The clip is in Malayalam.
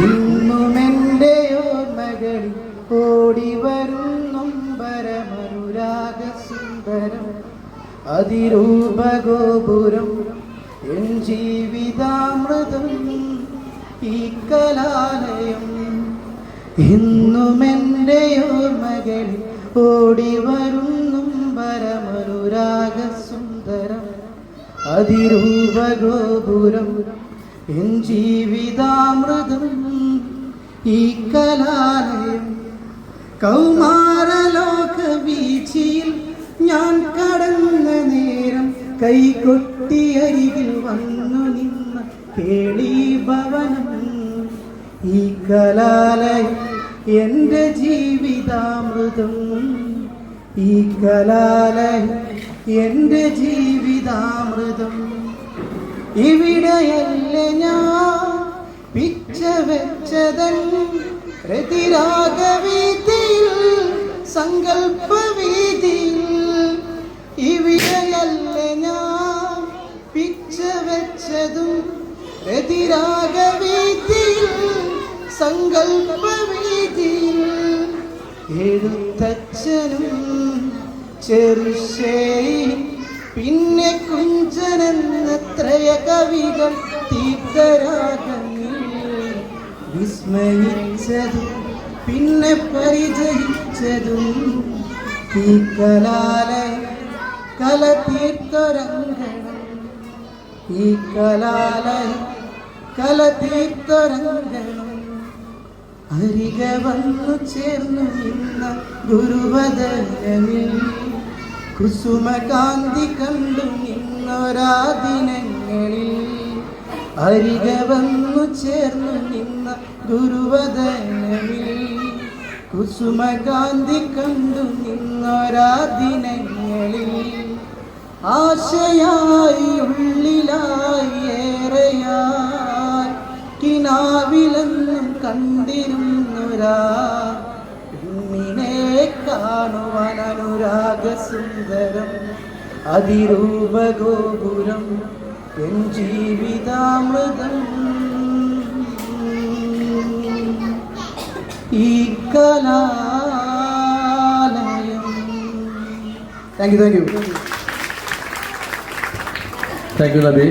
ഇന്നുമെൻ്റെ ഓർമ്മകളിൽ ഓടിവരും നൊമ്പരമനുരാഗസുന്ദരം അതിരൂപഗോപുരം എൻ ജീവിതാമൃതം ഈ കലാലയം. ഇന്നുമെൻ്റെ ഓർമ്മകളിൽ ഓടിവരും നൊമ്പരമനുരാഗസുന്ദരം അതിരൂപഗോപുരം എൻ ജീവിതാമൃതം ഈ കലാലയം. കൗമാരലോക വീഴ്ചയിൽ ഞാൻ കടന്ന നേരം കൈകൊട്ടി അരികിൽ വന്നു നിന്ന കേളീഭവനം ഈ കലാലയം എൻ്റെ ജീവിതാമൃതം. ഈ കലാലയം എൻ്റെ ജീവിതാമൃതം. ഇവിടെയല്ലേ ഞാൻ പിച്ച വെച്ചതൻ രതിരാഗവീതിയിൽ സങ്കൽപ്പവീതിയിൽ. ഇവിടെയല്ലേ ഞാൻ പിച്ച വെച്ചതും രതിരാഗവീതിയിൽ സങ്കൽപ്പവീതിയിൽ. എഴുത്തച്ഛനും ചെറുശ്ശേരിയും പിന്നെ കുഞ്ചനെന്നത്രയ കവികൾ തീർത്ഥരാഗങ്ങൾ വിസ്മയിച്ചതും പിന്നെ പരിചയിച്ചതും ഈ കലാലയം കല തീർത്ഥരംഗണം. ഈ കലാലയം കല തീർത്ഥരംഗണം. അരികെ വന്നു ചേർന്നു നിന്ന ഗുരുവദനമിൽ കുസുമകാന്തി കണ്ടു നിന്നൊരാ ദിനങ്ങളിൽ. അരികെ വന്നു ചേർന്നു നിന്ന ഗുരുവദനമിൽ കുസുമകാന്തി കണ്ടു നിന്നൊരാ ദിനങ്ങളിൽ. ആശയായി ഉള്ളിലായി ഏറെയായി കിനാവിലെന്നും കണ്ടിരുന്നൊരാ കുഞ്ഞിനെ കാണുവാൻ അനുരാഗസുന്ദരം അതിരൂപഗോപുരം എൻ ജീവിതാമൃതം ഈ കലാലയം. താങ്ക് യു നബി.